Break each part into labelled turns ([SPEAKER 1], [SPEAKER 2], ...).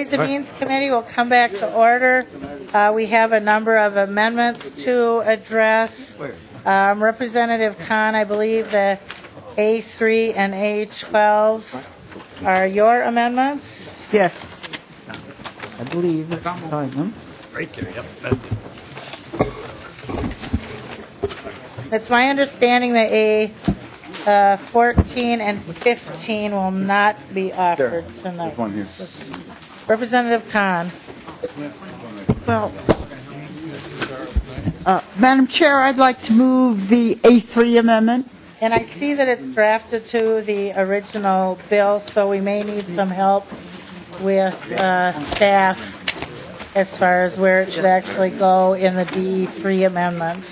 [SPEAKER 1] Ways and Means Committee will come back to order. We have a number of amendments to address. Representative Khan, I believe the A3 and A12 are your amendments?
[SPEAKER 2] Yes. I believe I find them.
[SPEAKER 3] Right there, yep.
[SPEAKER 1] It's my understanding that A14 and 15 will not be offered tonight.
[SPEAKER 4] There's one here.
[SPEAKER 1] Representative Khan.
[SPEAKER 2] Well, Madam Chair, I'd like to move the A3 amendment.
[SPEAKER 1] And I see that it's drafted to the original bill, so we may need some help with staff as far as where it should actually go in the D3 amendment.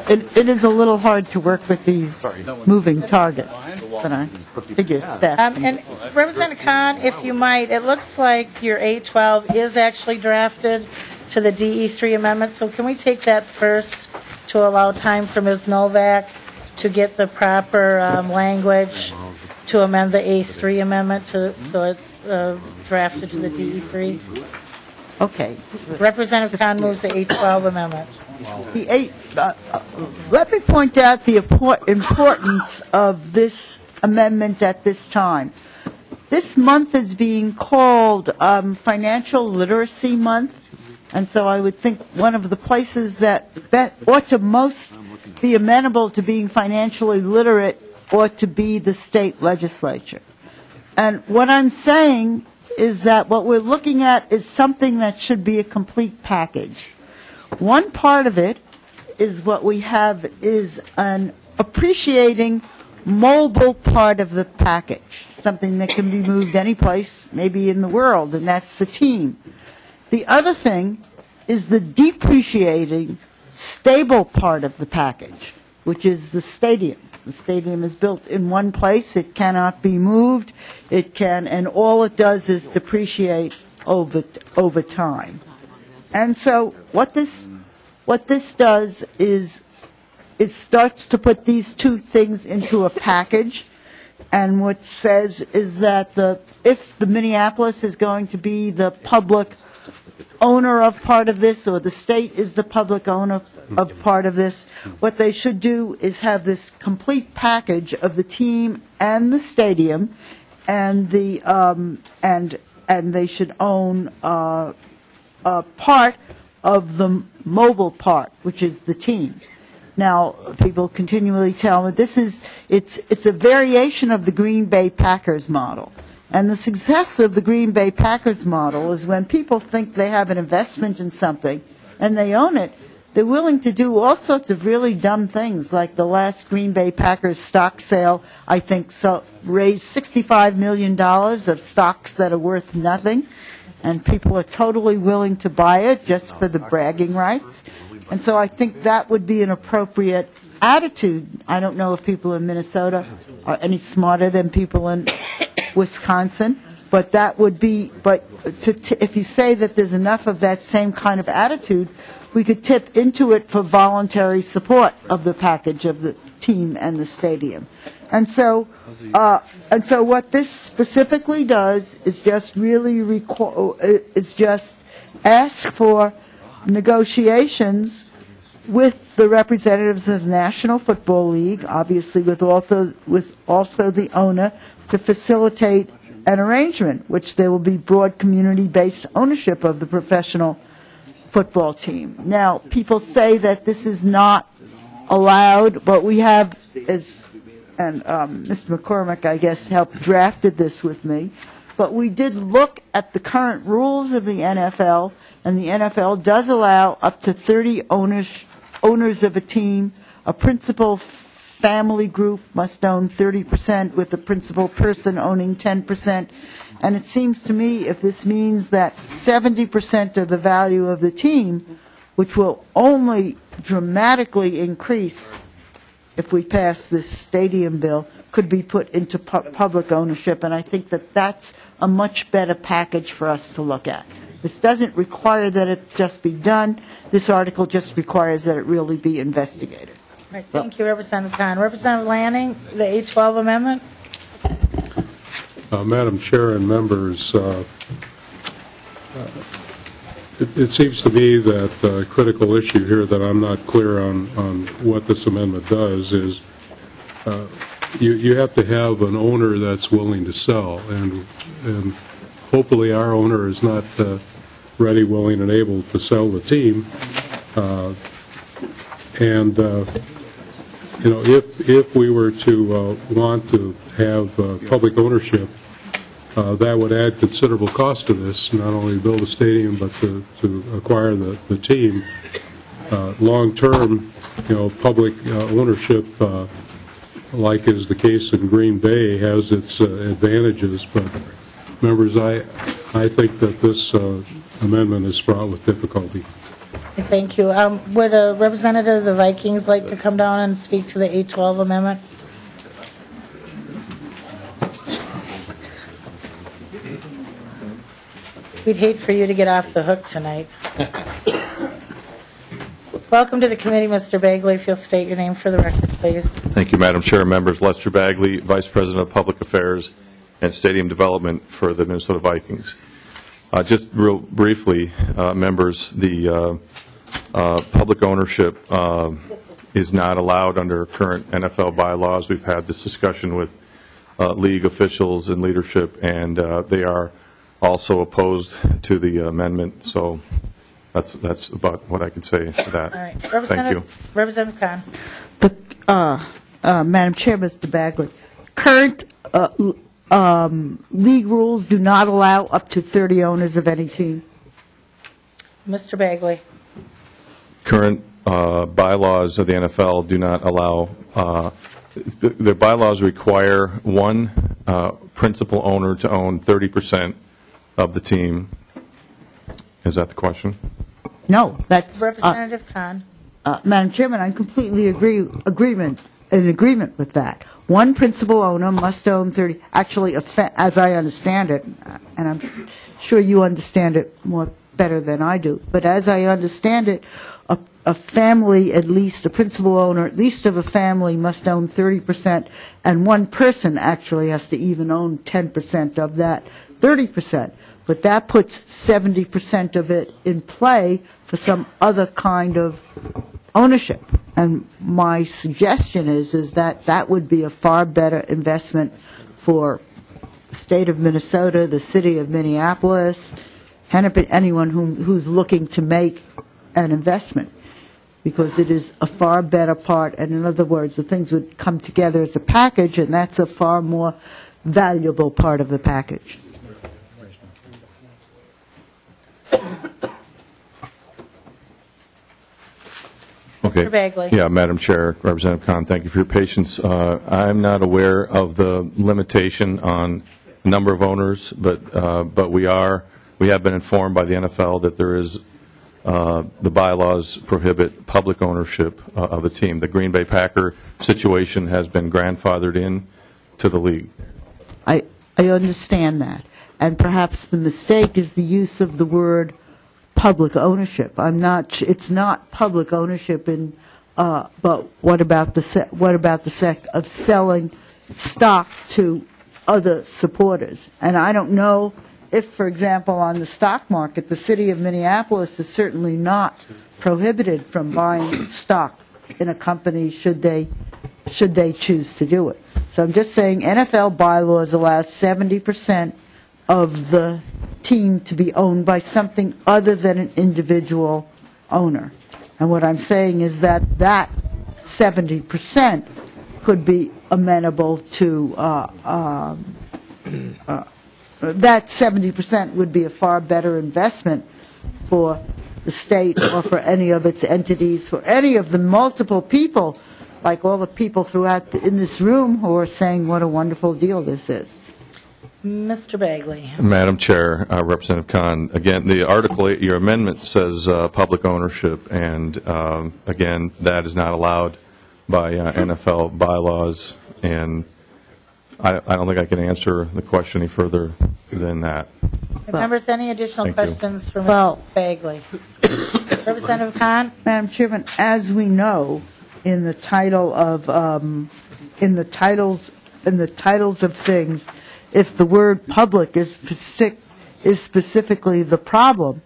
[SPEAKER 2] It is a little hard to work with these moving targets, but I figure staff.
[SPEAKER 1] And Representative Khan, if you might, it looks like your A12 is actually drafted to the DE3 amendment, so can we take that first to allow time for Ms. Novak to get the proper language to amend the A3 amendment so it's drafted to the DE3?
[SPEAKER 2] Okay.
[SPEAKER 1] Representative Khan moves the A12 amendment.
[SPEAKER 2] Let me point out the importance of this amendment at this time. This month is being called Financial Literacy Month, and so I would think one of the places that ought to most be amenable to being financially literate ought to be the state legislature. And what I'm saying is that what we're looking at is something that should be a complete package. One part of it is what we have is an appreciating mobile part of the package, something that can be moved any place, maybe in the world, and that's the team. The other thing is the depreciating, stable part of the package, which is the stadium. The stadium is built in one place. It cannot be moved. It can, and all it does is depreciate over time. And so what this does is it starts to put these two things into a package. And what says is that if the Minneapolis is going to be the public owner of part of this, or the state is the public owner of part of this, what they should do is have this complete package of the team and the stadium, and and they should own a part of the mobile part, which is the team. Now, people continually tell me it's a variation of the Green Bay Packers model. And the success of the Green Bay Packers model is when people think they have an investment in something and they own it, they're willing to do all sorts of really dumb things, like the last Green Bay Packers stock sale, I think, raised $65 million of stocks that are worth nothing, and people are totally willing to buy it just for the bragging rights. And so I think that would be an appropriate attitude. I don't know if people in Minnesota are any smarter than people in Wisconsin, but that would be, if you say that there's enough of that same kind of attitude, we could tip into it for voluntary support of the package of the team and the stadium. And so what this specifically does is just ask for negotiations with the representatives of the National Football League, obviously with also the owner, to facilitate an arrangement, which there will be broad community-based ownership of the professional football team. Now, people say that this is not allowed, but we have, and Mr. McCormick, I guess, helped drafted this with me, but we did look at the current rules of the NFL, and the NFL does allow up to 30 owners of a team. A principal family group must own 30%, with the principal person owning 10%. And it seems to me, if this means that 70% of the value of the team, which will only dramatically increase if we pass this stadium bill, could be put into public ownership. And I think that that's a much better package for us to look at. This doesn't require that it just be done. This article just requires that it really be investigated.
[SPEAKER 1] All right, thank you, Representative Khan. Representative Lanning, the A12 amendment.
[SPEAKER 3] Madam Chair and members, it seems to me that the critical issue here that I'm not clear on what this amendment does is you have to have an owner that's willing to sell, and hopefully our owner is not ready, willing, and able to sell the team. If we were to want to have public ownership, that would add considerable cost to this, not only to build a stadium, but to acquire the team. Long term, public ownership, like is the case in Green Bay, has its advantages. But members, I think that this amendment is fraught with difficulty.
[SPEAKER 1] Thank you. Would a representative of the Vikings like to come down and speak to the 812 amendment? We'd hate for you to get off the hook tonight. Welcome to the committee, Mr. Bagley. If you'll state your name for the record, please.
[SPEAKER 4] Thank you, Madam Chair. Members, Lester Bagley, Vice President of Public Affairs and Stadium Development for the Minnesota Vikings. Just real briefly, members, the public ownership is not allowed under current NFL bylaws. We've had this discussion with league officials and leadership, and they are also opposed to the amendment. So that's about what I can say to that.
[SPEAKER 1] All right.
[SPEAKER 4] Thank you.
[SPEAKER 1] Representative Khan.
[SPEAKER 2] Madam Chair, Mr. Bagley, current league rules do not allow up to 30 owners of any team.
[SPEAKER 1] Mr. Bagley.
[SPEAKER 4] Current bylaws of the NFL do not allow, their bylaws require one principal owner to own 30% of the team. Is that the question?
[SPEAKER 2] No, that's...
[SPEAKER 1] Representative Khan.
[SPEAKER 2] Madam Chairman, I completely in agreement with that. One principal owner must own 30, actually, as I understand it, and I'm sure you understand it more better than I do, but as I understand it, a family, at least a principal owner, at least of a family, must own 30%, and one person actually has to even own 10% of that 30%. But that puts 70% of it in play for some other kind of ownership. And my suggestion is that that would be a far better investment for the state of Minnesota, the city of Minneapolis, anyone who's looking to make an investment, because it is a far better part, and in other words, the things would come together as a package, and that's a far more valuable part of the package.
[SPEAKER 4] Okay.
[SPEAKER 1] Mr. Bagley.
[SPEAKER 4] Yeah, Madam Chair, Representative Khan, thank you for your patience. I'm not aware of the limitation on number of owners, but we have been informed by the NFL that there is the bylaws prohibit public ownership of the team. The Green Bay Packer situation has been grandfathered in to the league.
[SPEAKER 2] I understand that, and perhaps the mistake is the use of the word public ownership. It's not public ownership but what about the sect of selling stock to other supporters? And I don't know if, for example, on the stock market, the city of Minneapolis is certainly not prohibited from buying stock in a company should they choose to do it. So I'm just saying NFL bylaws allow 70% of the team to be owned by something other than an individual owner. And what I'm saying is that 70% could be amenable to, that 70% would be a far better investment for the state or for any of its entities, for any of the multiple people, like all the people throughout in this room who are saying what a wonderful deal this is.
[SPEAKER 1] Mr. Bagley.
[SPEAKER 4] Madam Chair, Representative Khan, again, the article, your amendment says public ownership, and again, that is not allowed by NFL bylaws, and I don't think I can answer the question any further than that.
[SPEAKER 1] Members, any additional
[SPEAKER 4] Thank you.
[SPEAKER 1] questions for Mr. Bagley? Representative Khan?
[SPEAKER 2] Madam Chairman, as we know, in the title of in the titles of things, if the word public is specifically the problem,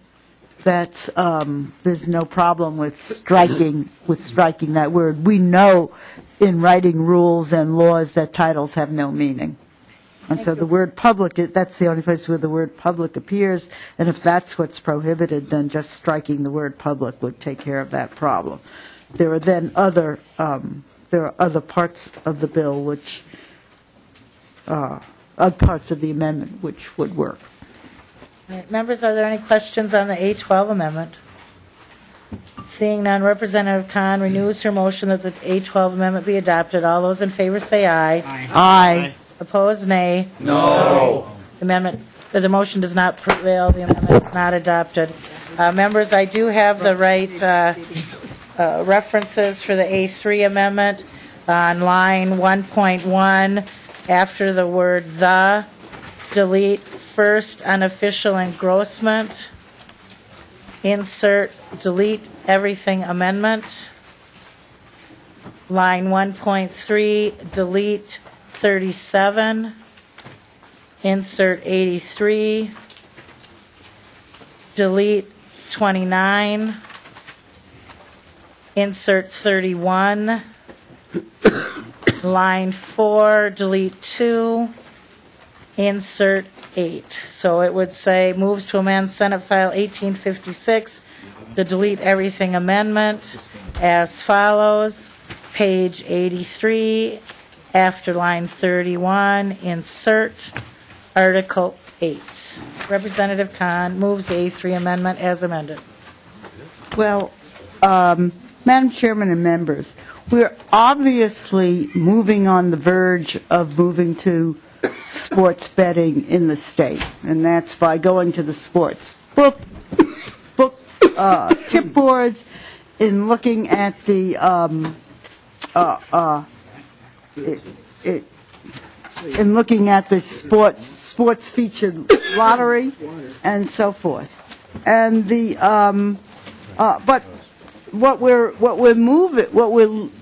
[SPEAKER 2] that's, there's no problem with striking that word. We know in writing rules and laws that titles have no meaning. And so the word public, that's the only place where the word public appears, and if that's what's prohibited, then just striking the word public would take care of that problem. There are then other parts of the bill which, other parts of the amendment which would work.
[SPEAKER 1] All right, members, are there any questions on the A12 amendment? Seeing none, Representative Khan renews her motion that the A12 amendment be adopted. All those in favor say aye.
[SPEAKER 2] Aye.
[SPEAKER 1] Opposed, nay.
[SPEAKER 5] No.
[SPEAKER 1] The motion does not prevail. The amendment is not adopted. Members, I do have the right references for the A3 amendment on line 1.1. After the word "the," delete first unofficial engrossment. Insert delete everything amendment. Line 1.3, delete 37, insert 83, delete 29, insert 31, line 4, delete 2, insert 8. So it would say, moves to amend Senate File 1856, the delete everything amendment as follows, page 83, after line 31, insert Article 8. Representative Khan moves the A3 amendment as amended.
[SPEAKER 2] Well, Madam Chairman and members, we're obviously moving on the verge of moving to sports betting in the state, and that's by going to the sports book tip boards, in looking at the sports featured lottery and so forth, and but what we're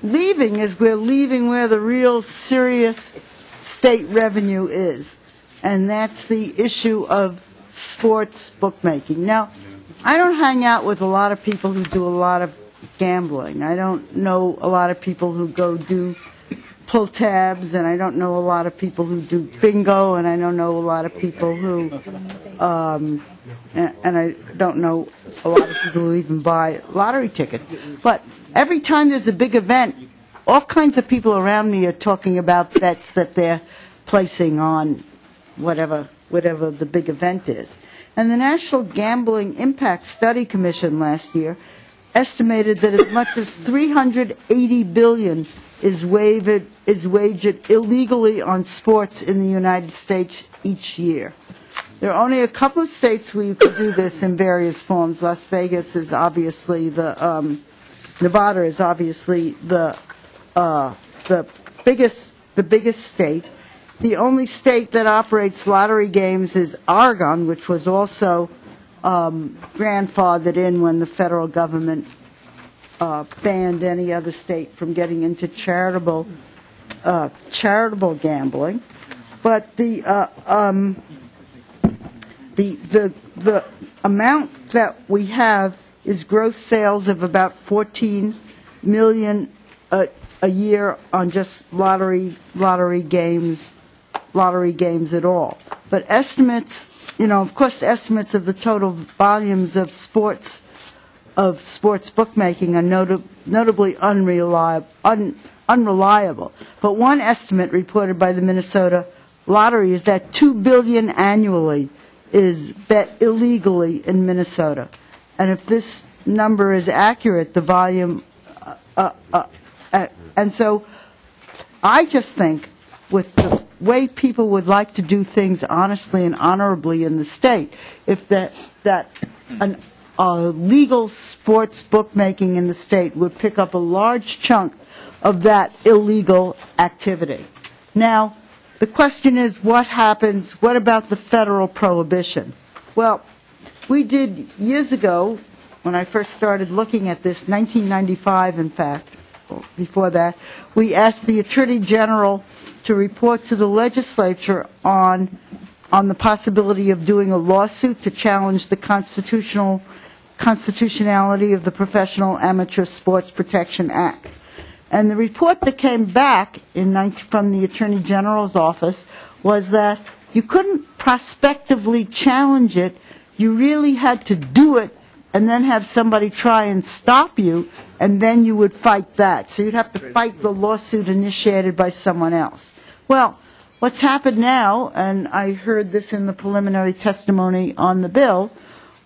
[SPEAKER 2] leaving is we're leaving where the real serious state revenue is, and that's the issue of sports bookmaking. Now, I don't hang out with a lot of people who do a lot of gambling. I don't know a lot of people who go do pull tabs, and I don't know a lot of people who do bingo, and I don't know a lot of people who, and I don't know a lot of people who even buy lottery tickets. But every time there's a big event, all kinds of people around me are talking about bets that they're placing on whatever the big event is. And the National Gambling Impact Study Commission last year estimated that as much as $380 billion is wagered illegally on sports in the United States each year. There are only a couple of states where you can do this in various forms. Las Vegas is obviously Nevada is obviously the biggest state. The only state that operates lottery games is Oregon, which was also grandfathered in when the federal government banned any other state from getting into charitable gambling. But the amount that we have is gross sales of about $14 million a year on just lottery games at all. But estimates, of course, estimates of the total volumes of sports bookmaking are notably unreliable. But one estimate reported by the Minnesota Lottery is that $2 billion annually is bet illegally in Minnesota. And if this number is accurate, the volume, and so I just think with the way people would like to do things honestly and honorably in the state, if legal sports bookmaking in the state would pick up a large chunk of that illegal activity. Now, the question is, what happens, what about the federal prohibition? Well, we did years ago, when I first started looking at this, 1995 in fact, before that, we asked the Attorney General to report to the legislature on the possibility of doing a lawsuit to challenge the constitutionality of the Professional Amateur Sports Protection Act. And the report that came back from the Attorney General's office was that you couldn't prospectively challenge it. You really had to do it and then have somebody try and stop you, and then you would fight that. So you'd have to fight the lawsuit initiated by someone else. Well, what's happened now, and I heard this in the preliminary testimony on the bill,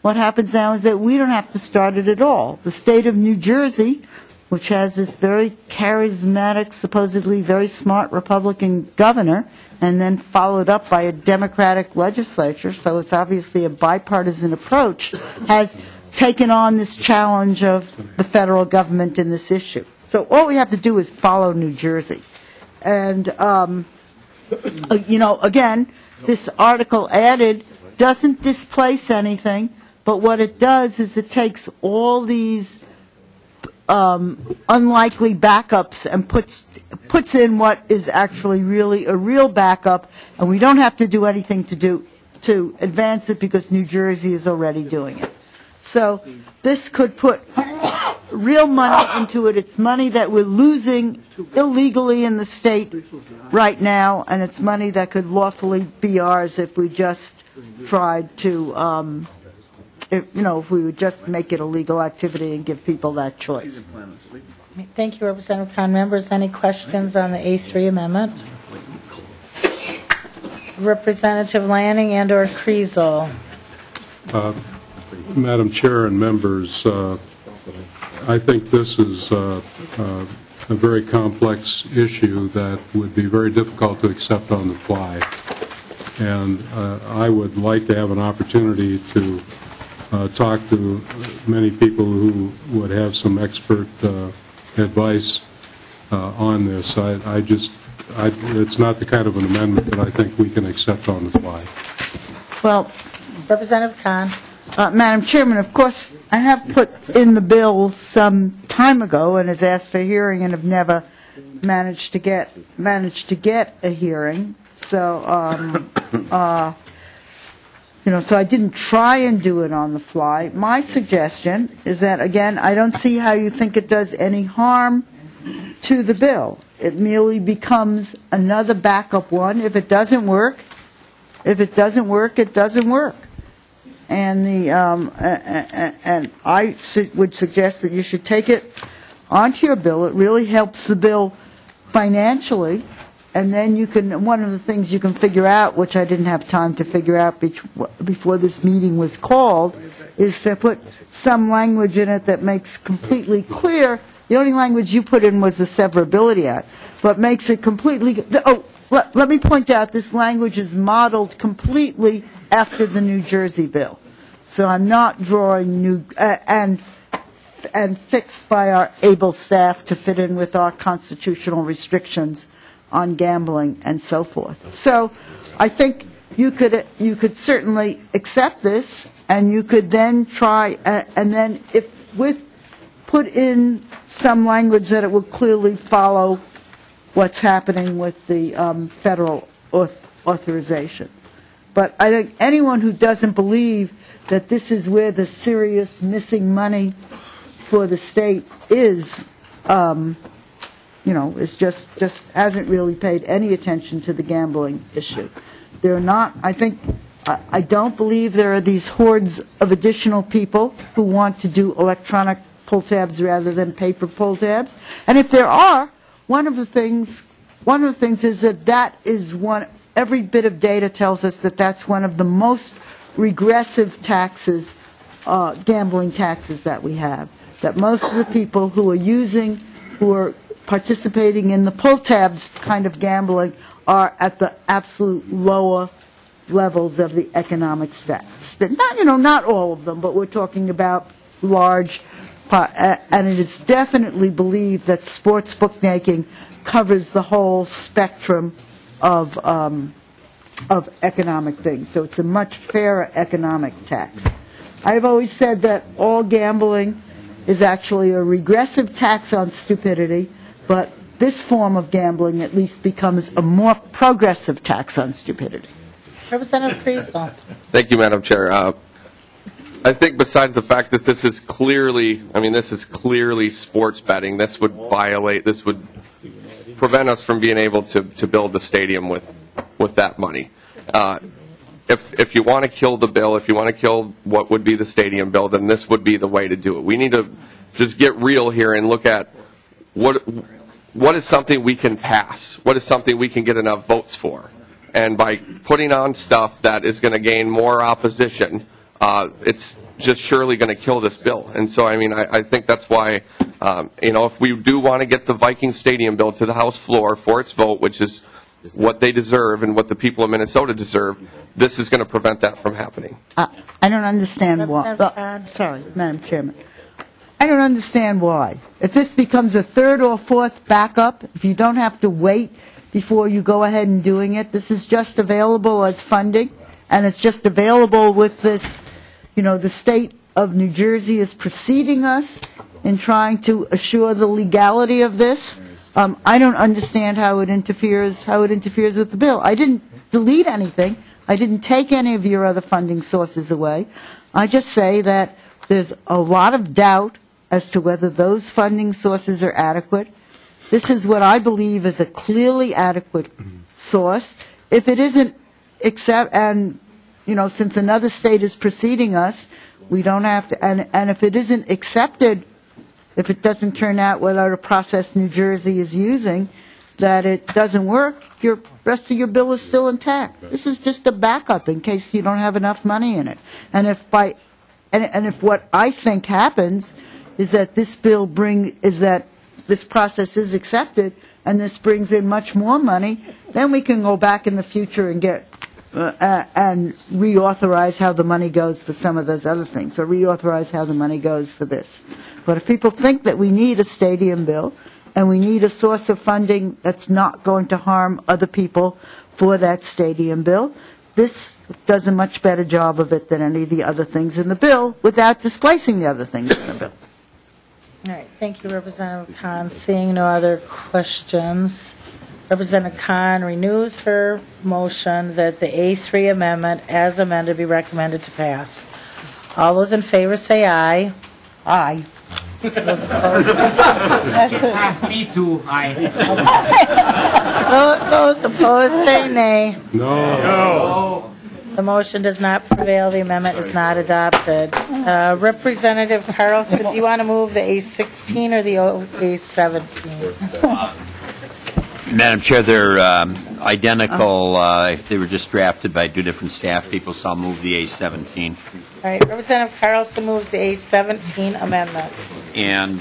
[SPEAKER 2] what happens now is that we don't have to start it at all. The state of New Jersey, which has this very charismatic, supposedly very smart Republican governor, and then followed up by a Democratic legislature, so it's obviously a bipartisan approach, has taken on this challenge of the federal government in this issue. So all we have to do is follow New Jersey. And, again, this article added doesn't displace anything, but what it does is it takes all these unlikely backups and puts in what is actually really a real backup, and we don't have to do anything to advance it because New Jersey is already doing it. So this could put real money into it. It's money that we're losing illegally in the state right now, and it's money that could lawfully be ours if we just tried to, if we would just make it a legal activity and give people that choice.
[SPEAKER 1] Thank you, Representative Khan. Members, any questions on the A3 amendment? Representative Lanning and/or Kriesel.
[SPEAKER 3] Madam Chair and members, I think this is a very complex issue that would be very difficult to accept on the fly. And I would like to have an opportunity to talk to many people who would have some expert advice on this. It's not the kind of an amendment that I think we can accept on the fly.
[SPEAKER 2] Well,
[SPEAKER 1] Representative Khan.
[SPEAKER 2] Madam Chairman, of course, I have put in the bill some time ago and has asked for a hearing and have never managed to get a hearing. So, so I didn't try and do it on the fly. My suggestion is that, again, I don't see how you think it does any harm to the bill. It merely becomes another backup one. If it doesn't work, it doesn't work. And and I would suggest that you should take it onto your bill. It really helps the bill financially, and then you can. One of the things you can figure out, which I didn't have time to figure out before this meeting was called, is to put some language in it that makes completely clear. The only language you put in was the Severability Act, but makes it completely. Let me point out this language is modeled completely after the New Jersey bill. So I'm not drawing new and fixed by our able staff to fit in with our constitutional restrictions on gambling and so forth. So I think you could certainly accept this, and you could then try and then put in some language that it will clearly follow what's happening with the federal authorization. But I think anyone who doesn't believe that this is where the serious missing money for the state is, is just hasn't really paid any attention to the gambling issue. I don't believe there are these hordes of additional people who want to do electronic pull tabs rather than paper pull tabs. And if there are, one of the things is that is one. Every bit of data tells us that that's one of the most regressive taxes, gambling taxes that we have. That most of the people who are participating in the pull tabs kind of gambling are at the absolute lower levels of the economic stats. Not all of them, but we're talking about large, and it is definitely believed that sports bookmaking covers the whole spectrum of economic things. So it's a much fairer economic tax. I've always said that all gambling is actually a regressive tax on stupidity, but this form of gambling at least becomes a more progressive tax on stupidity.
[SPEAKER 1] Representative Kriesel.
[SPEAKER 5] Thank you, Madam Chair. I think besides the fact that this is clearly, sports betting, this would prevent us from being able to build the stadium with that money. If you want to kill the bill, if you want to kill what would be the stadium bill, then this would be the way to do it. We need to just get real here and look at what is something we can pass, what is something we can get enough votes for. And by putting on stuff that is going to gain more opposition, it's just surely going to kill this bill. And so, I think that's why, if we do want to get the Viking Stadium bill to the House floor for its vote, which is what they deserve and what the people of Minnesota deserve, this is going to prevent that from happening.
[SPEAKER 2] I don't understand why. Sorry, Madam Chairman. I don't understand why. If this becomes a third or fourth backup, if you don't have to wait before you go ahead and doing it, this is just available as funding, and it's just available with this, the state of New Jersey is preceding us in trying to assure the legality of this. I don't understand how it interferes with the bill. I didn't delete anything. I didn't take any of your other funding sources away. I just say that there's a lot of doubt as to whether those funding sources are adequate. This is what I believe is a clearly adequate source. If it isn't, since another state is preceding us, we don't have to, and if it isn't accepted, if it doesn't turn out whatever process New Jersey is using, that it doesn't work, your rest of your bill is still intact. This is just a backup in case you don't have enough money in it. And if what I think happens is that this process is accepted and this brings in much more money, then we can go back in the future and get and reauthorize how the money goes for some of those other things, or reauthorize how the money goes for this. But if people think that we need a stadium bill and we need a source of funding that's not going to harm other people for that stadium bill, this does a much better job of it than any of the other things in the bill without displacing the other things in the bill.
[SPEAKER 1] All right, thank you, Representative Khan. Seeing no other questions, Representative Khan renews her motion that the A3 amendment as amended be recommended to pass. All those in favor say aye.
[SPEAKER 2] Aye.
[SPEAKER 1] Those opposed,
[SPEAKER 6] Me too, aye.
[SPEAKER 1] those opposed say nay.
[SPEAKER 3] No.
[SPEAKER 1] The motion does not prevail. The amendment is not adopted. Representative Carlson, do you want to move the A16 or the A17?
[SPEAKER 6] Madam Chair, they're identical. They were just drafted by two different staff people, so I'll move the A17.
[SPEAKER 1] All right, Representative Carlson moves the A17 amendment.
[SPEAKER 6] And,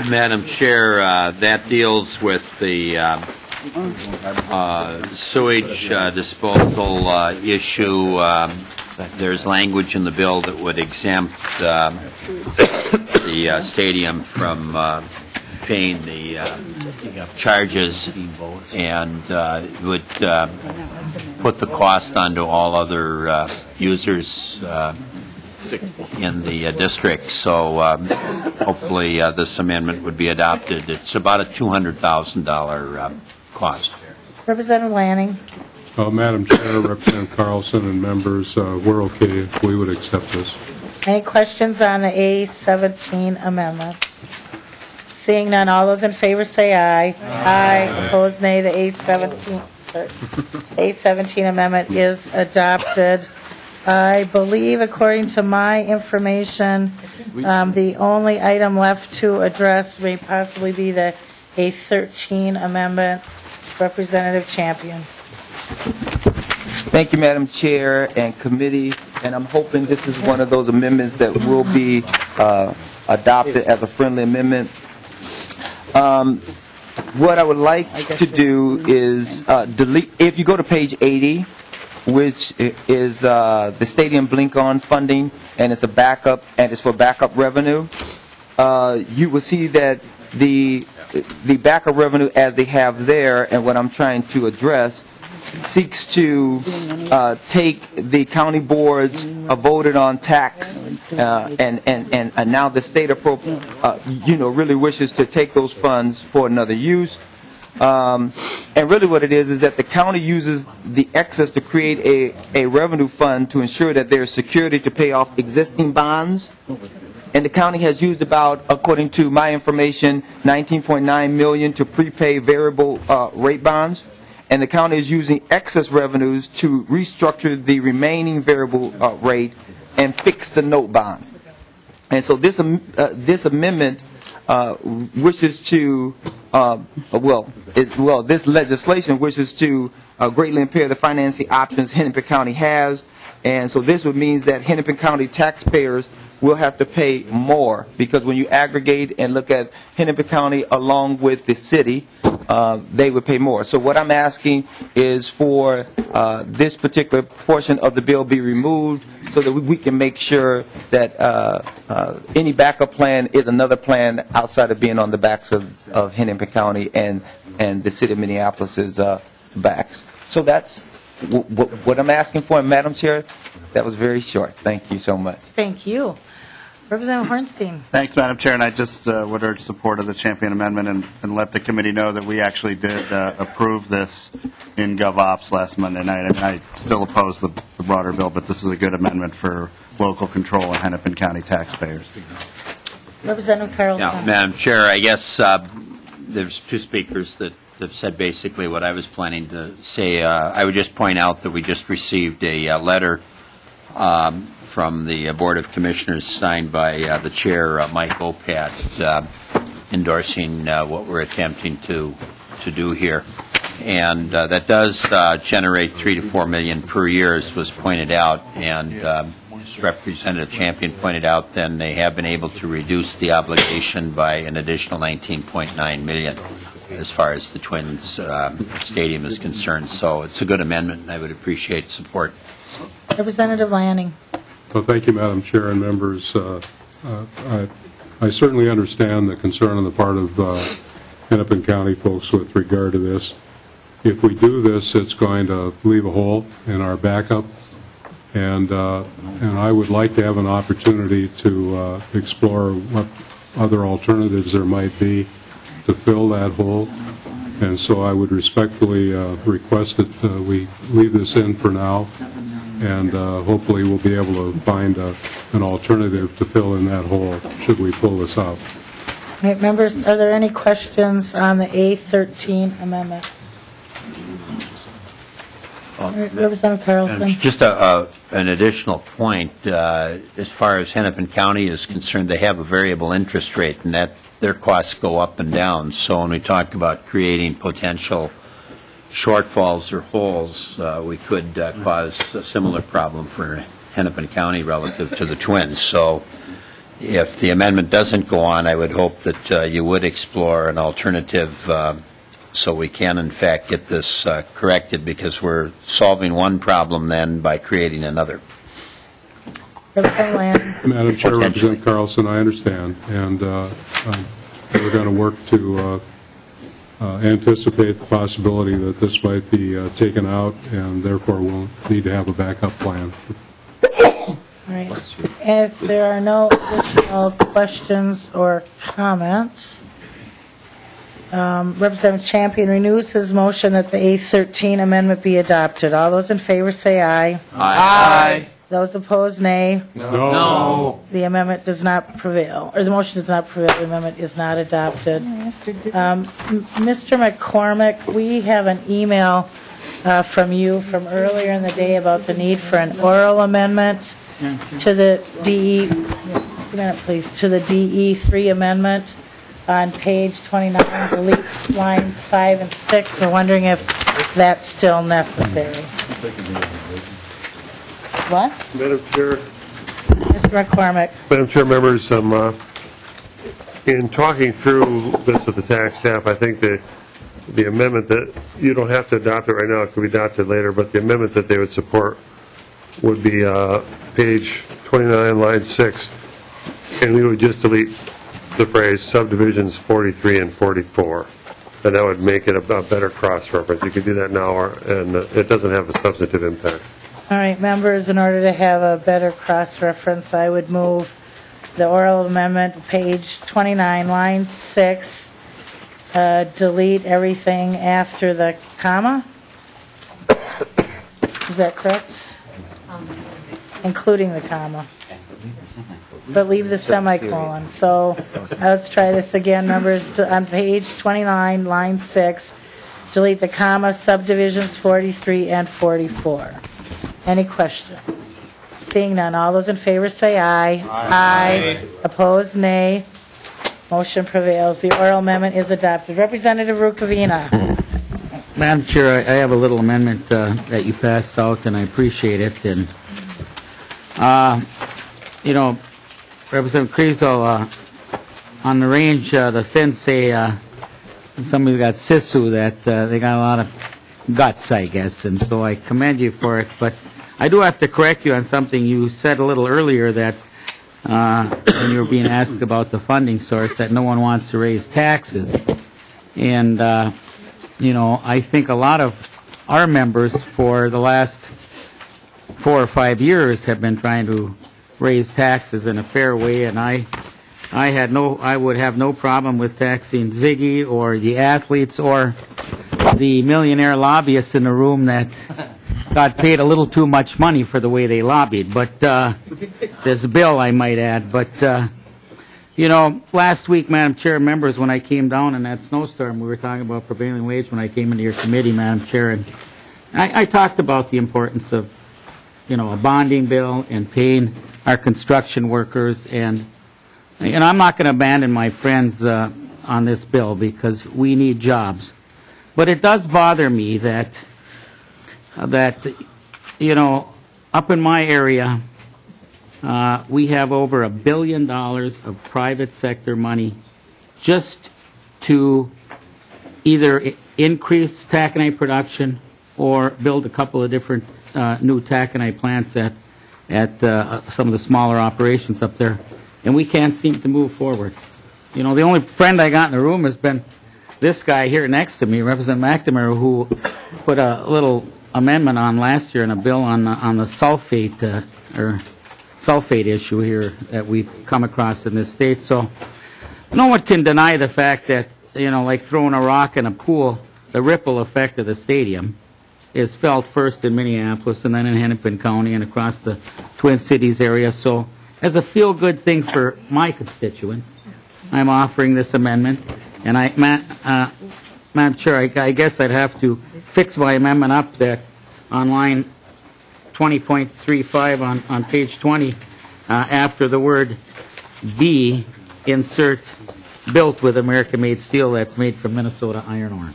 [SPEAKER 6] Madam Chair, that deals with the sewage disposal issue. There's language in the bill that would exempt the stadium from paying the charges, and would put the cost onto all other users in the district. So hopefully this amendment would be adopted. It's about a $200,000 cost.
[SPEAKER 1] Representative Lanning.
[SPEAKER 3] Madam Chair, Representative Carlson and members, we're okay if we would accept this.
[SPEAKER 1] Any questions on the A17 amendment? Seeing none, all those in favor say aye. Aye. Opposed, nay. The A17 amendment is adopted. I believe, according to my information, the only item left to address may possibly be the A13 amendment. Representative Champion.
[SPEAKER 7] Thank you, Madam Chair and committee, and I'm hoping this is one of those amendments that will be adopted as a friendly amendment. What I would like to do is delete, if you go to page 80, which is the stadium blink-on funding, and it's a backup, and it's for backup revenue, you will see that the backup revenue as they have there, and what I'm trying to address seeks to take the county boards voted on tax, and now the state really wishes to take those funds for another use. And really what it is that the county uses the excess to create a revenue fund to ensure that there's security to pay off existing bonds. And the county has used about, according to my information, $19.9 million to prepay variable rate bonds. And the county is using excess revenues to restructure the remaining variable rate and fix the note bond. And so this amendment wishes to, this legislation wishes to greatly impair the financing options Hennepin County has. And so this would mean that Hennepin County taxpayers will have to pay more, because when you aggregate and look at Hennepin County along with the city, they would pay more. So what I'm asking is for this particular portion of the bill be removed so that we can make sure that any backup plan is another plan outside of being on the backs of Hennepin County and the city of Minneapolis's backs. So that's what I'm asking for, Madam Chair. That was very short. Thank you so much.
[SPEAKER 1] Thank you. Representative Hornstein.
[SPEAKER 8] Thanks, Madam Chair, and I just would urge support of the Champion Amendment and let the committee know that we actually did approve this in GovOps last Monday night. I mean, I still oppose the broader bill, but this is a good amendment for local control of Hennepin County taxpayers.
[SPEAKER 1] Representative Carlson.
[SPEAKER 6] Yeah, Madam Chair, I guess there's two speakers that have said basically what I was planning to say. I would just point out that we just received a letter from the Board of Commissioners signed by the Chair, Mike Opat, endorsing what we're attempting to do here. And that does generate $3 to $4 million per year, as was pointed out. And as Representative Champion pointed out, then they have been able to reduce the obligation by an additional $19.9 million as far as the Twins Stadium is concerned. So it's a good amendment, and I would appreciate support.
[SPEAKER 1] Representative Lanning.
[SPEAKER 3] Well, thank you, Madam Chair and members. I certainly understand the concern on the part of Hennepin County folks with regard to this. If we do this, it's going to leave a hole in our backup, and I would like to have an opportunity to explore what other alternatives there might be to fill that hole. And so I would respectfully request that we leave this in for now, and hopefully we'll be able to find an alternative to fill in that hole should we pull this out.
[SPEAKER 1] All right, members, are there any questions on the A13 amendment? Representative Carlson.
[SPEAKER 6] Just an additional point. As far as Hennepin County is concerned, they have a variable interest rate, and that their costs go up and down. So when we talk about creating potential shortfalls or holes, we could cause a similar problem for Hennepin County relative to the Twins. So if the amendment doesn't go on, I would hope that you would explore an alternative so we can, in fact, get this corrected, because we're solving one problem then by creating another.
[SPEAKER 3] Madam Chair, Representative Carlson, I understand, and we're going to work to anticipate the possibility that this might be taken out, and therefore we'll need to have a backup plan.
[SPEAKER 1] All right. And if there are no additional questions or comments, Representative Champion renews his motion that the A13 amendment be adopted. All those in favor say aye.
[SPEAKER 6] Aye.
[SPEAKER 1] Those opposed, nay.
[SPEAKER 3] No.
[SPEAKER 1] The amendment does not prevail, or the motion does not prevail. The amendment is not adopted. Mr. McCormick, we have an email from you from earlier in the day about the need for an oral amendment to the DE3 amendment on page 29, delete lines 5 and 6. We're wondering if that's still necessary. What?
[SPEAKER 9] Madam Chair.
[SPEAKER 1] Mr. McCormick.
[SPEAKER 9] Madam Chair, members, in talking through this with the tax staff, I think the amendment that you don't have to adopt it right now, it could be adopted later, but the amendment that they would support would be page 29, line 6, and we would just delete the phrase subdivisions 43 and 44. and that would make it a better cross-reference. You could do that now, and it doesn't have a substantive impact.
[SPEAKER 1] All right, members, in order to have a better cross-reference, I would move the oral amendment, page 29, line 6, delete everything after the comma. Is that correct? Including the comma. But leave the semicolon. So let's try this again, members. On page 29, line 6, delete the comma, subdivisions 43 and 44. Any questions? Seeing none, all those in favor say aye. Aye. Opposed, nay. Motion prevails. The oral amendment is adopted. Representative Rukavina.
[SPEAKER 10] Madam Chair, I have a little amendment that you passed out, and I appreciate it. And, Representative Kriesel, on the range, the Finns say somebody got Sisu, that they got a lot of guts, I guess, and so I commend you for it. But I do have to correct you on something you said a little earlier, that when you were being asked about the funding source, that no one wants to raise taxes. And, I think a lot of our members for the last 4 or 5 years have been trying to raise taxes in a fair way, and I would have no problem with taxing Ziggy or the athletes or the millionaire lobbyists in the room that got paid a little too much money for the way they lobbied. But this bill, I might add. But last week, Madam Chair, members, when I came down in that snowstorm, we were talking about prevailing wage when I came into your committee, Madam Chair, and I talked about the importance of a bonding bill and paying our construction workers, and I'm not going to abandon my friends on this bill because we need jobs. But it does bother me that up in my area, we have over $1 billion of private sector money just to either increase taconite production or build a couple of different new taconite plants at some of the smaller operations up there, and we can't seem to move forward. The only friend I got in the room has been this guy here next to me, Representative McNamara, who put a little amendment on last year in a bill on the sulfate issue here that we've come across in this state. So no one can deny the fact that like throwing a rock in a pool, the ripple effect of the stadium is felt first in Minneapolis and then in Hennepin County and across the Twin Cities area. So as a feel-good thing for my constituents, I'm offering this amendment. And Madam Chair, I guess I'd have to fix my amendment up that on line 20.35 on page 20, after the word B, insert built with American-made steel that's made from Minnesota iron ore.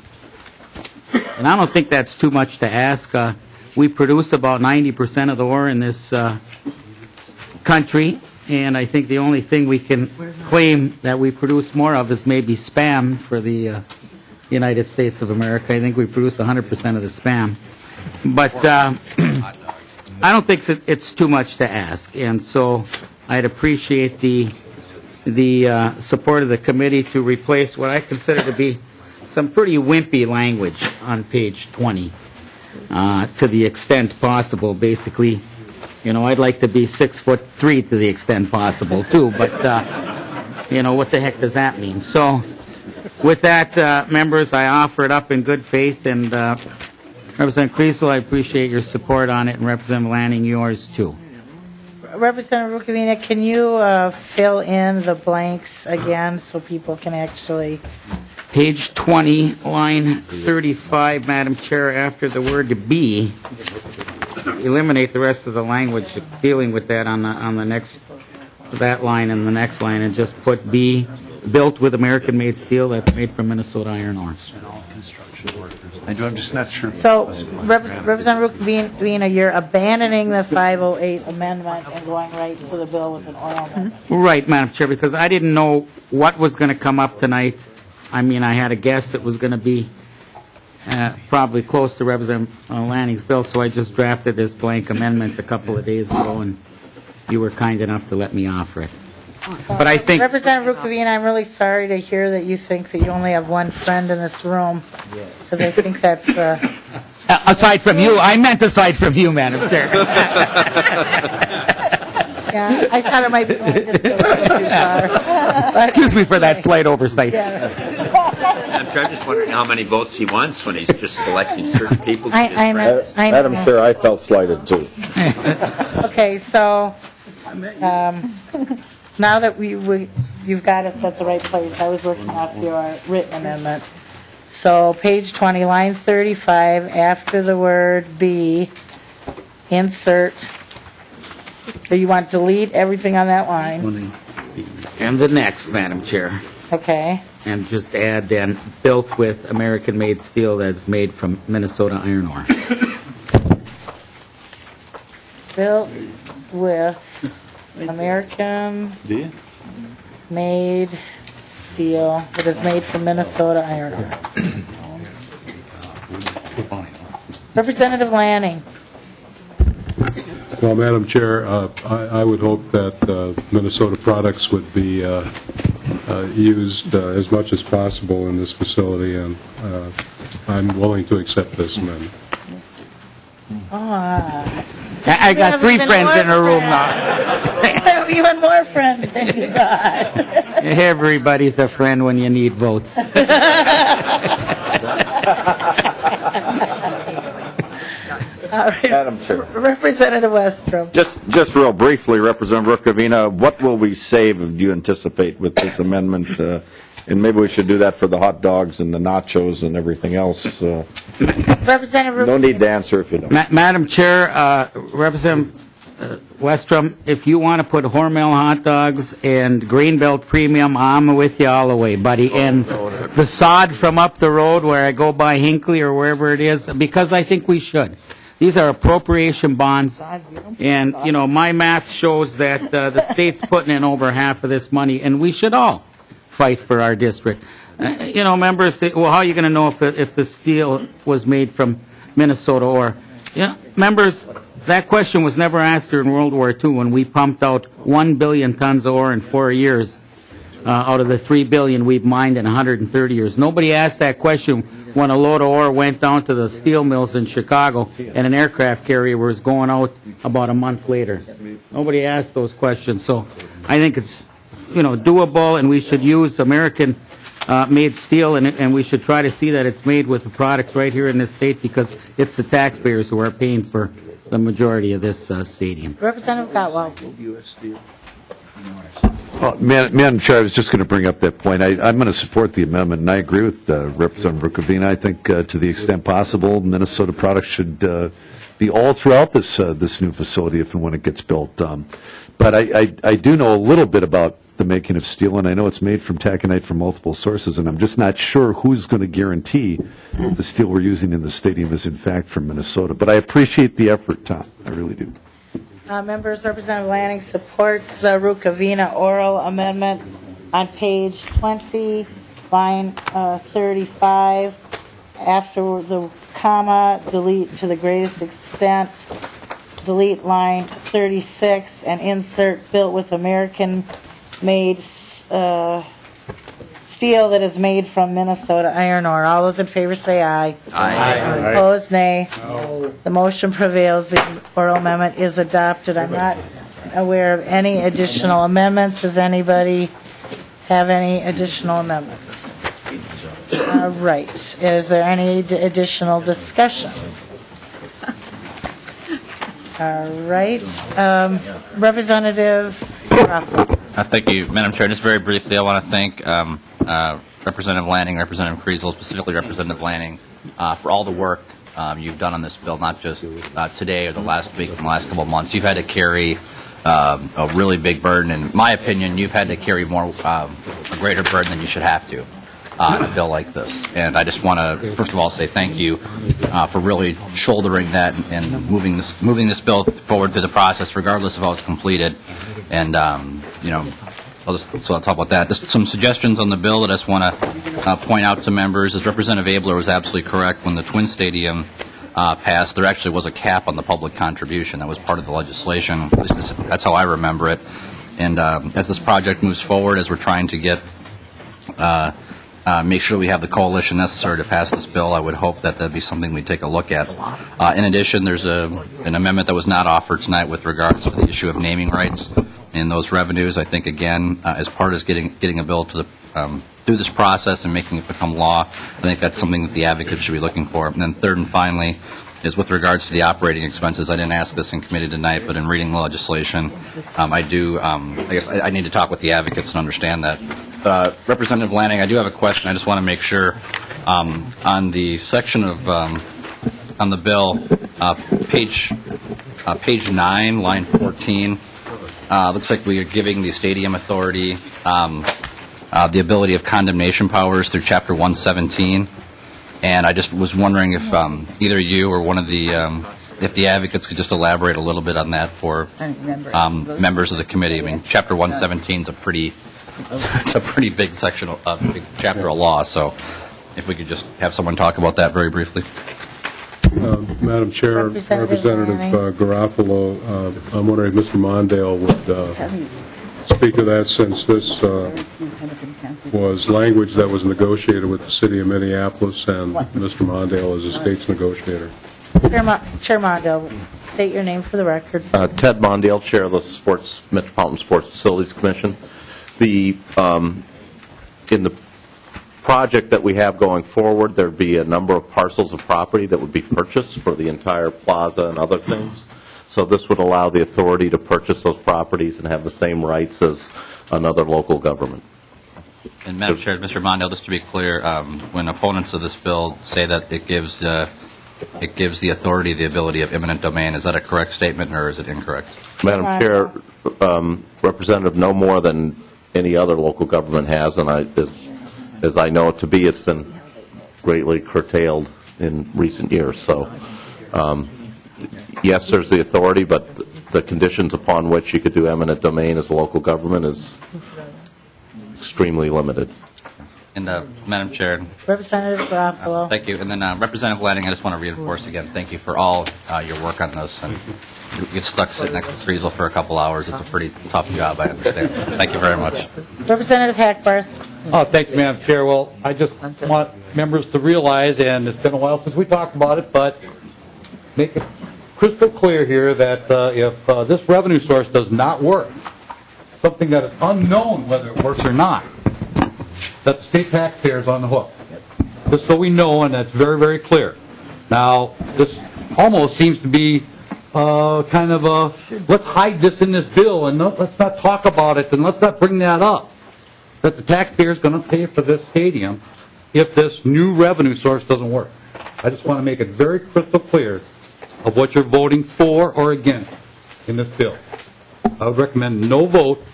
[SPEAKER 10] And I don't think that's too much to ask. We produce about 90% of the ore in this country, and I think the only thing we can claim that we produce more of is maybe spam for the United States of America. I think we produce 100% of the spam. But I don't think it's too much to ask, and so I'd appreciate the support of the committee to replace what I consider to be some pretty wimpy language on page 20 to the extent possible. Basically, I'd like to be 6'3" to the extent possible too, but what the heck does that mean? So with that, members, I offer it up in good faith, and Representative Kriesel, I appreciate your support on it, and Representative Lanning, yours too.
[SPEAKER 1] Representative Rukavina, can you fill in the blanks again so people can actually...
[SPEAKER 10] Page 20, line 35, Madam Chair, after the word "be," eliminate the rest of the language dealing with that on the next, that line and the next line, and just put "be built with American-made steel that's made from Minnesota iron ore."
[SPEAKER 11] I'm just not sure.
[SPEAKER 1] So, Representative Rukavina, you're abandoning the 508 amendment and going right to the bill with an oral amendment.
[SPEAKER 10] Right, Madam Chair, because I didn't know what was going to come up tonight. I mean, I had a guess it was going to be probably close to Representative Lanning's bill, so I just drafted this blank amendment a couple of days ago, and you were kind enough to let me offer it. But I think,
[SPEAKER 1] Representative Rukavina, I'm really sorry to hear that you think that you only have one friend in this room, because I think that's the...
[SPEAKER 10] aside from you, I meant aside from you, Madam Chair.
[SPEAKER 1] Yeah, I thought it might be just a little too far. But-
[SPEAKER 10] Excuse me for that slight oversight.
[SPEAKER 6] I'm just wondering how many votes he wants when he's just selecting certain people. to his
[SPEAKER 1] I know.
[SPEAKER 6] friends.
[SPEAKER 1] I know.
[SPEAKER 12] Madam Chair, I felt slighted, too.
[SPEAKER 1] Okay, so now that you've got us at the right place, I was working off your written amendment. So page 20, line 35, after the word "be," insert. So you want to delete everything on that line?
[SPEAKER 10] And the next, Madam Chair.
[SPEAKER 1] Okay.
[SPEAKER 10] And just add then, built with American-made steel that's made from Minnesota iron ore.
[SPEAKER 1] Built with American-made steel that is made from Minnesota iron ore. Representative Lanning.
[SPEAKER 3] Well, Madam Chair, I would hope that Minnesota products would be used as much as possible in this facility, and I'm willing to accept this amendment.
[SPEAKER 10] I got three friends in a room now.
[SPEAKER 1] Even more friends than you got.
[SPEAKER 10] Everybody's a friend when you need votes.
[SPEAKER 1] All right.
[SPEAKER 12] Madam Chair.
[SPEAKER 1] Representative Westrom.
[SPEAKER 12] Just real briefly, Representative Rukavina, what will we save, do you anticipate, with this amendment? And maybe we should do that for the hot dogs and the nachos and everything else.
[SPEAKER 1] Representative
[SPEAKER 12] No need to answer if you don't.
[SPEAKER 10] Madam Chair, Representative Westrom, if you want to put Hormel hot dogs and Greenbelt Premium, I'm with you all the way, buddy. And the sod from up the road where I go by Hinckley or wherever it is, because I think we should. These are appropriation bonds, and, you know, my math shows that the state's putting in over half of this money, and we should all fight for our district. You know, members say, well, how are you going to know if the steel was made from Minnesota ore? You know, members, that question was never asked during World War II when we pumped out 1 billion tons of ore in 4 years out of the 3 billion we've mined in 130 years. Nobody asked that question when a load of ore went down to the steel mills in Chicago and an aircraft carrier was going out about a month later. Nobody asked those questions. So I think it's, you know, doable, and we should use American-made steel, and we should try to see that it's made with the products right here in this state, because it's the taxpayers who are paying for the majority of this stadium.
[SPEAKER 1] Representative Cotwell.
[SPEAKER 11] Madam Chair, I was just going to bring up that point. I'm going to support the amendment, and I agree with Representative Rukavina. I think to the extent possible, Minnesota products should be all throughout this new facility if and when it gets built. But I do know a little bit about the making of steel, and I know it's made from taconite from multiple sources, and I'm just not sure who's going to guarantee that the steel we're using in the stadium is in fact from Minnesota. But I appreciate the effort, Tom. I really do.
[SPEAKER 1] Members, Representative Lanning supports the Rukavina oral amendment on page 20, line 35. After the comma, delete to the greatest extent, delete line 36, and insert built with American-made steel that is made from Minnesota iron ore. All those in favor say aye.
[SPEAKER 6] Aye.
[SPEAKER 1] Opposed, nay. The motion prevails. The oral amendment is adopted. I'm not aware of any additional amendments. Does anybody have any additional amendments? All right. Is there any additional discussion? All right. Representative Lawful.
[SPEAKER 13] Thank you, Madam Chair. Just very briefly, I want to thank Representative Lanning, Representative Kriesel, specifically Representative Lanning, for all the work you've done on this bill, not just today or the last week and the last couple of months. You've had to carry a really big burden. In my opinion, you've had to carry a greater burden than you should have to in a bill like this. And I just want to, first of all, say thank you for really shouldering that and moving this bill forward through the process, regardless of how it's completed. And, you know, I'll talk about that. Just some suggestions on the bill that I just want to point out to members. As Representative Abler was absolutely correct, when the Twin Stadium passed, there actually was a cap on the public contribution. That was part of the legislation. At least that's how I remember it. And as this project moves forward, as we're trying to get make sure we have the coalition necessary to pass this bill, I would hope that that'd be something we take a look at. In addition, there's an amendment that was not offered tonight with regards to the issue of naming rights and those revenues. I think, again, as part of getting a bill to the through this process and making it become law, I think that's something that the advocates should be looking for. And then third and finally is with regards to the operating expenses. I didn't ask this in committee tonight, but in reading the legislation, I guess I need to talk with the advocates and understand that. Representative Lanning, I do have a question. I just want to make sure on the section of on the bill, page 9, line 14. Looks like we are giving the Stadium Authority the ability of condemnation powers through Chapter 117. And I just was wondering if either you or one of the if the advocates could just elaborate a little bit on that for members of the committee. I mean, Chapter 117 is it's a pretty big section of big chapter of law. So, if we could just have someone talk about that very briefly.
[SPEAKER 3] Madam Chair, Representative Garofalo, I'm wondering if Mr. Mondale would speak to that, since this was language that was negotiated with the City of Minneapolis, and Mr. Mondale is the state's negotiator.
[SPEAKER 1] Chair Mondale, state your name for the record.
[SPEAKER 14] Ted Mondale, Chair of the Metropolitan Sports Facilities Commission. In the project that we have going forward, there'd be a number of parcels of property that would be purchased for the entire plaza and other things. So this would allow the authority to purchase those properties and have the same rights as another local government.
[SPEAKER 13] And Madam Chair, Mr. Mondale, just to be clear, when opponents of this bill say that it gives the authority the ability of eminent domain, is that a correct statement or is it incorrect?
[SPEAKER 14] Madam Chair, Representative, no more than any other local government has, and as I know it to be, it's been greatly curtailed in recent years. So, yes, there's the authority, but the conditions upon which you could do eminent domain as a local government is extremely limited.
[SPEAKER 13] And Madam Chair.
[SPEAKER 1] Representative Garofalo.
[SPEAKER 13] Thank you. And then Representative Lanning, I just want to reinforce again, thank you for all your work on this. And you get stuck sitting next to Kriesel for a couple hours. It's a pretty tough job, I understand. Thank you very much.
[SPEAKER 1] Representative Hackbarth.
[SPEAKER 15] Oh, thank you, Madam Chair. Well, I just want members to realize, and it's been a while since we talked about it, but make it crystal clear here that if this revenue source does not work, something that is unknown whether it works or not, that the state taxpayer is on the hook. Just so we know, and that's very, very clear. Now, this almost seems to be kind of a, let's hide this in this bill and let's not talk about it and let's not bring that up. That the taxpayer is going to pay for this stadium if this new revenue source doesn't work. I just want to make it very crystal clear of what you're voting for or against in this bill. I would recommend no vote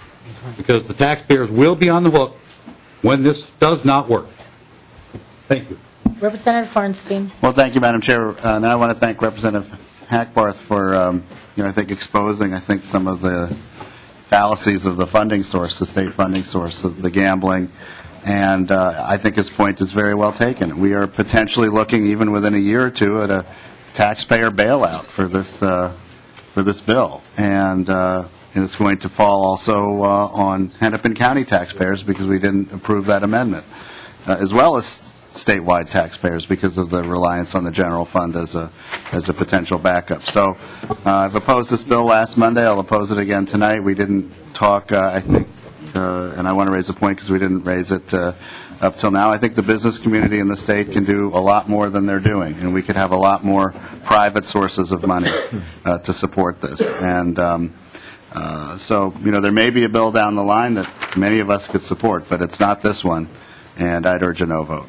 [SPEAKER 15] because the taxpayers will be on the hook when this does not work. Thank you.
[SPEAKER 1] Representative Hornstein.
[SPEAKER 8] Well, thank you, Madam Chair. And I want to thank Representative Hackbarth for, I think, exposing, some of the fallacies of the funding source, the state funding source, the gambling. And I think his point is very well taken. We are potentially looking, even within a year or two, at a taxpayer bailout for this bill. And it's going to fall also on Hennepin County taxpayers because we didn't approve that amendment, as well as statewide taxpayers because of the reliance on the general fund as a potential backup. So I've opposed this bill last Monday. I'll oppose it again tonight. We didn't talk, I think, and I want to raise a point because we didn't raise it up till now. I think the business community in the state can do a lot more than they're doing, and we could have a lot more private sources of money to support this. And so, there may be a bill down the line that many of us could support, but it's not this one, and I'd urge a no vote.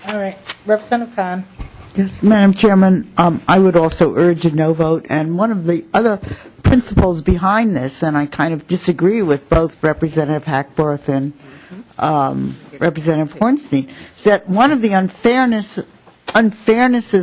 [SPEAKER 1] All right. Representative Khan.
[SPEAKER 2] Yes, Madam Chairman, I would also urge a no vote. And one of the other principles behind this, and I kind of disagree with both Representative Hackbarth and Representative Hornstein, is that one of the unfairnesses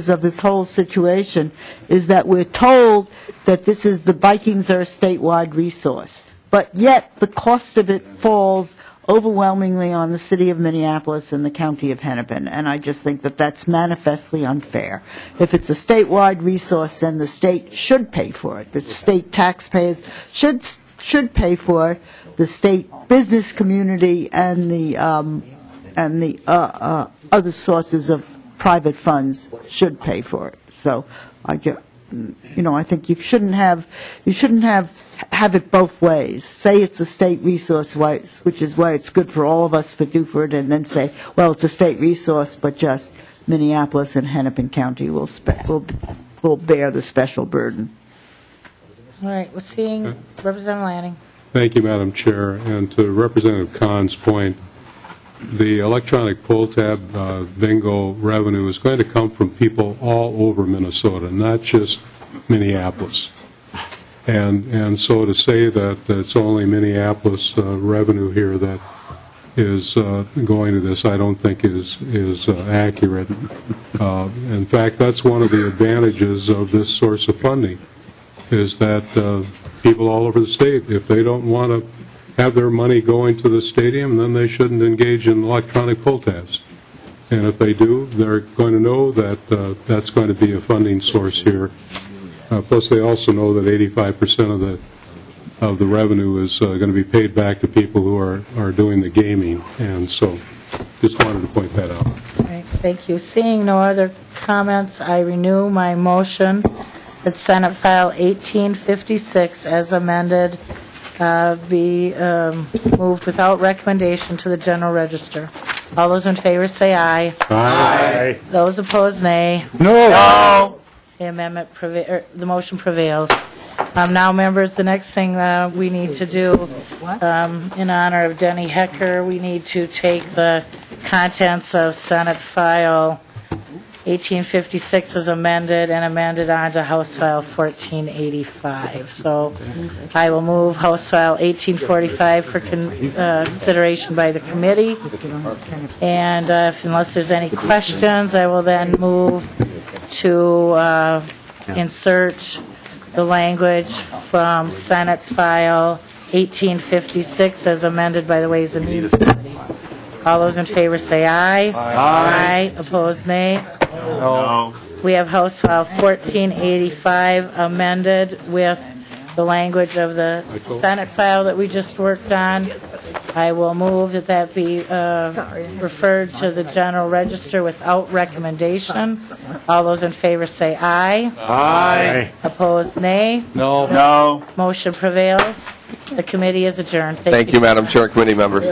[SPEAKER 2] of this whole situation is that we're told that the Vikings are a statewide resource, but yet the cost of it falls overwhelmingly on the city of Minneapolis and the county of Hennepin, and I just think that that's manifestly unfair. If it's a statewide resource, then the state should pay for it. The state taxpayers should should pay for it. The state business community and the other sources of private funds should pay for it. So I think you shouldn't have it both ways. Say it's a state resource, which is why it's good for all of us to do for it, and then say, well, it's a state resource, but just Minneapolis and Hennepin County will bear the special burden.
[SPEAKER 1] All right, we're seeing Representative Lanning.
[SPEAKER 3] Thank you, Madam Chair. And to Representative Kahn's point, the electronic pull tab bingo revenue is going to come from people all over Minnesota, not just Minneapolis. And so to say that it's only Minneapolis revenue here that is going to this, I don't think is accurate. In fact, that's one of the advantages of this source of funding, is that people all over the state, if they don't want to have their money going to the stadium, then they shouldn't engage in electronic pull tabs. And if they do, they're going to know that that's going to be a funding source here. Plus, they also know that 85% of the revenue is going to be paid back to people who are doing the gaming. And so just wanted to point that out.
[SPEAKER 1] All right, thank you. Seeing no other comments, I renew my motion that Senate File 1856 as amended be moved without recommendation to the General Register. All those in favor say aye.
[SPEAKER 9] Aye.
[SPEAKER 1] Those opposed, nay.
[SPEAKER 9] No.
[SPEAKER 1] The the motion prevails. Now, members, the next thing we need to do in honor of Denny Hecker, we need to take the contents of Senate File 1856 as amended and amended on to House File 1485. So I will move House File 1845 for consideration by the committee. And unless there's any questions, I will then move to insert the language from Senate File 1856 as amended by the Ways and Means Committee. All those in favor say aye. Aye. Opposed, nay.
[SPEAKER 8] No.
[SPEAKER 1] We have House File 1485 amended with the language of the Senate file that we just worked on. I will move that be referred to the General Register without recommendation. All those in favor say aye.
[SPEAKER 9] Aye.
[SPEAKER 1] Opposed, nay.
[SPEAKER 9] No.
[SPEAKER 8] No.
[SPEAKER 1] Motion prevails. The committee is adjourned.
[SPEAKER 5] Thank you, Madam Chair, committee members.